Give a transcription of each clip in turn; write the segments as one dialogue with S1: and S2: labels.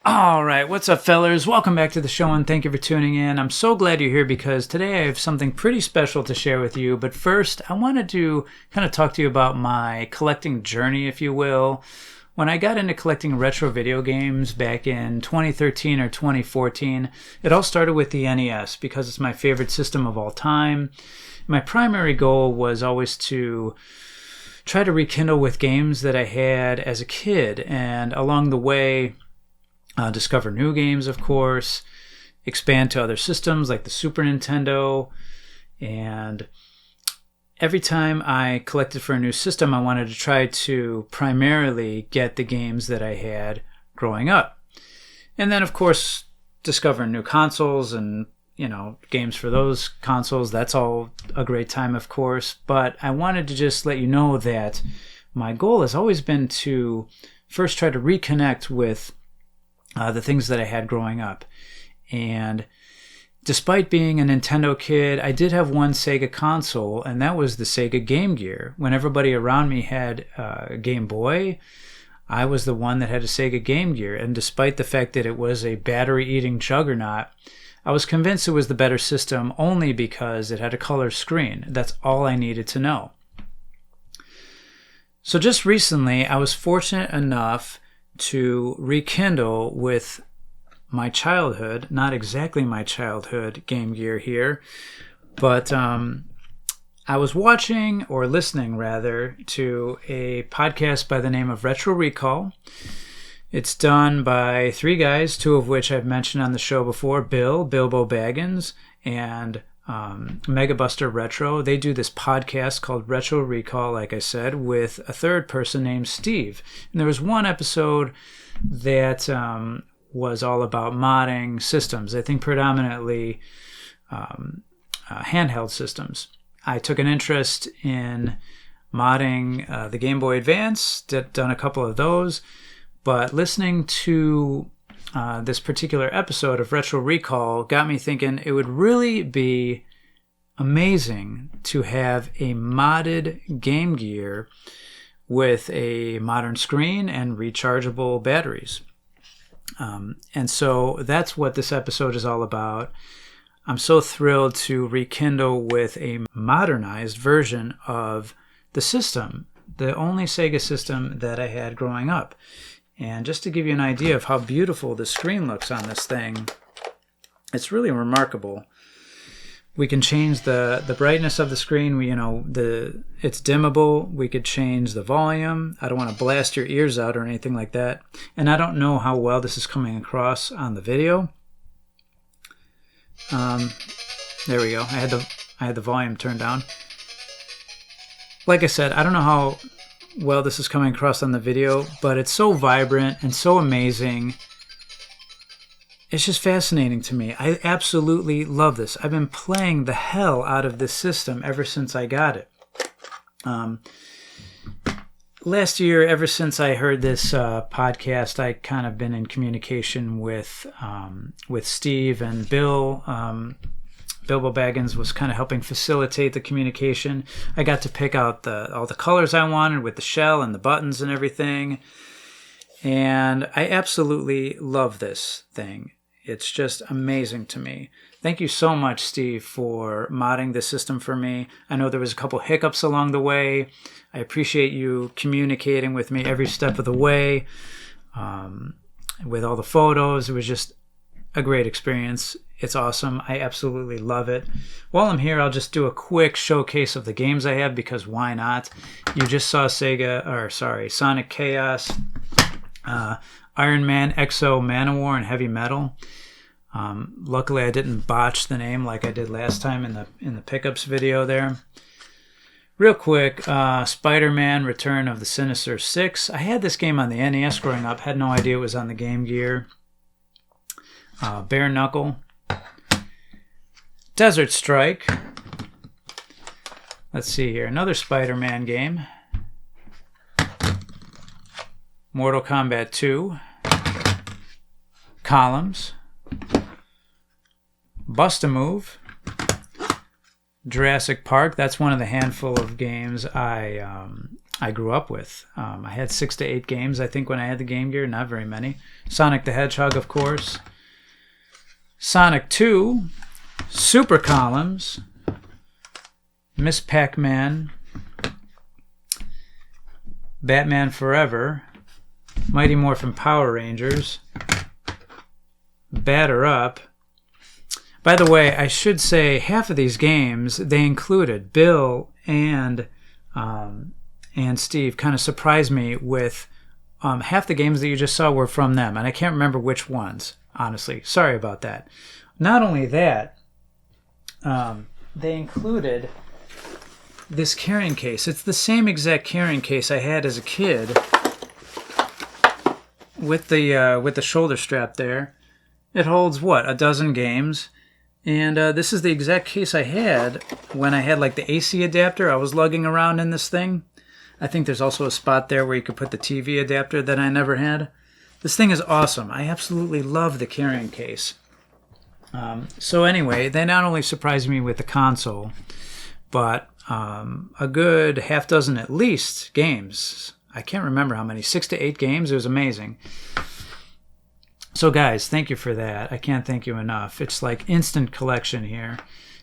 S1: All right, what's up, fellers? Welcome back to the show, and thank you for tuning in. I'm so glad you're here because today I have something pretty special to share with you. But first, I wanted to kind of talk to you about my collecting journey, if you will. When I got into collecting retro video games back in 2013 or 2014, it all started with the NES because it's my favorite system of all time. My primary goal was always to try to rekindle with games that I had as a kid, and along the way, discover new games, of course, expand to other systems like the Super Nintendo, and every time I collected for a new system, I wanted to try to primarily get the games that I had growing up. And then, of course, discover new consoles and, games for those consoles. That's all a great time, of course. But I wanted to just let you know that my goal has always been to first try to reconnect with the things that I had growing up. And despite being a Nintendo kid, I did have one Sega console, and that was the Sega Game Gear. When everybody around me had a Game Boy, I was the one that had a Sega Game Gear. And despite the fact that it was a battery-eating juggernaut, I was convinced it was the better system only because it had a color screen. That's all I needed to know. So just recently, I was fortunate enough to rekindle with my childhood, not exactly my childhood Game Gear here, but I was watching, or listening rather, to a podcast by the name of Retro Recall. It's done by three guys, two of which I've mentioned on the show before, Bilbo Baggins, and Megabuster Retro. They do this podcast called Retro Recall, like I said, with a third person named Steve. And there was one episode that was all about modding systems. I think predominantly handheld systems. I took an interest in modding the Game Boy Advance, done a couple of those, but listening to this particular episode of Retro Recall got me thinking it would really be amazing to have a modded Game Gear with a modern screen and rechargeable batteries. And so that's what this episode is all about. I'm so thrilled to rekindle with a modernized version of the system, the only Sega system that I had growing up. And just to give you an idea of how beautiful the screen looks on this thing, it's really remarkable. We can change the brightness of the screen. It's dimmable. We could change the volume. I don't want to blast your ears out or anything like that. And I don't know how well this is coming across on the video. There we go. I had the volume turned down. Like I said, I don't know how well this is coming across on the video, but it's so vibrant and so amazing. It's just fascinating to me. I absolutely love this. I've been playing the hell out of this system ever since I got it. Last year, ever since I heard this podcast, I kind of been in communication with Steve and Bill. Bilbo Baggins was kind of helping facilitate the communication. I got to pick out all the colors I wanted with the shell and the buttons and everything. And I absolutely love this thing. It's just amazing to me. Thank you so much, Steve, for modding this system for me. I know there was a couple hiccups along the way. I appreciate you communicating with me every step of the way with all the photos. It was just a great experience. It's awesome. I absolutely love it. While I'm here, I'll just do a quick showcase of the games I have because why not? You just saw Sonic Chaos, Iron Man, Exo, Manowar, and Heavy Metal. Luckily, I didn't botch the name like I did last time in the pickups video there. Real quick, Spider-Man: Return of the Sinister Six. I had this game on the NES growing up. Had no idea it was on the Game Gear. Bare Knuckle. Desert Strike. Let's see here. Another Spider-Man game. Mortal Kombat 2. Columns. Bust-A-Move. Jurassic Park. That's one of the handful of games I I grew up with. I had 6 to 8 games, I think, when I had the Game Gear. Not very many. Sonic the Hedgehog, of course. Sonic 2. Super Columns. Miss Pac-Man. Batman Forever. Mighty Morphin Power Rangers. Batter Up. By the way, I should say half of these games, they included Bill and Steve kind of surprised me with half the games that you just saw were from them, and I can't remember which ones, honestly. Sorry about that. Not only that, they included this carrying case. It's the same exact carrying case I had as a kid with the shoulder strap there. It holds, what, a dozen games? And this is the exact case I had when I had like the AC adapter. I was lugging around in this thing. I think there's also a spot there where you could put the TV adapter that I never had. This thing is awesome. I absolutely love the carrying case. So anyway, they not only surprised me with the console, but a good half dozen at least games. I can't remember how many, 6 to 8 games. It was amazing. So guys, thank you for that. I can't thank you enough. It's like instant collection here.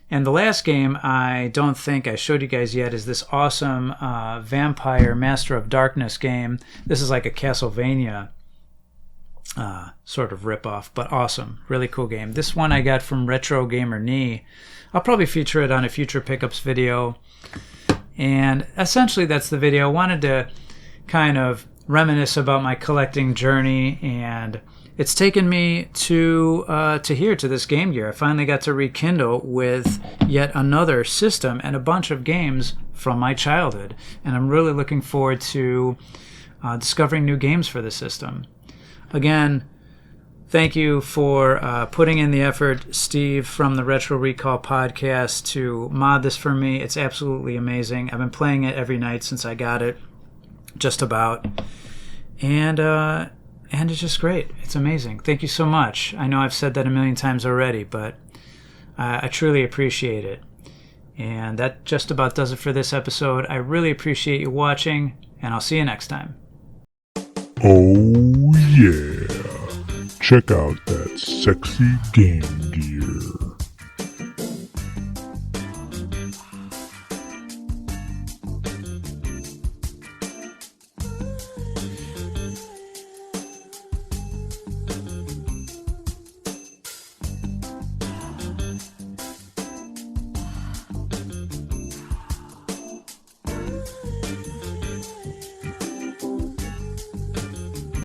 S1: And the last game I don't think I showed you guys yet is this awesome Vampire Master of Darkness game. This is like a Castlevania sort of ripoff, but awesome. Really cool game. This one I got from Retro Gamer Knee. I'll probably feature it on a future pickups video. And essentially that's the video. I wanted to kind of reminisce about my collecting journey, and it's taken me to here, to this Game Gear. I finally got to rekindle with yet another system and a bunch of games from my childhood. And I'm really looking forward to discovering new games for the system. Again, thank you for putting in the effort, Steve from the Retro Recall podcast, to mod this for me. It's absolutely amazing. I've been playing it every night since I got it, just about. And it's just great. It's amazing. Thank you so much. I know I've said that a million times already, but I truly appreciate it. And that just about does it for this episode. I really appreciate you watching, and I'll see you next time.
S2: Oh yeah. Check out that sexy Game Gear.